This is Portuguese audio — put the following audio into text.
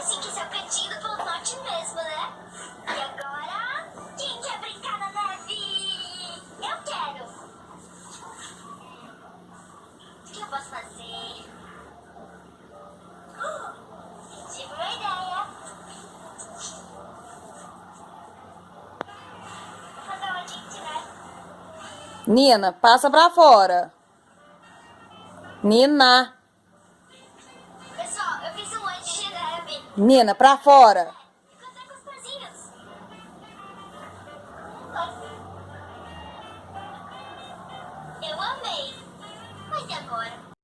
assim que seu cantinho do Polo Norte mesmo, né? E agora, quem quer brincar na neve? Eu quero. O que eu posso fazer? Tive uma ideia. Vou fazer uma gente, né? Nina, passa pra fora. Nina. Pessoal, eu fiz um monte de neve. Nina, pra fora.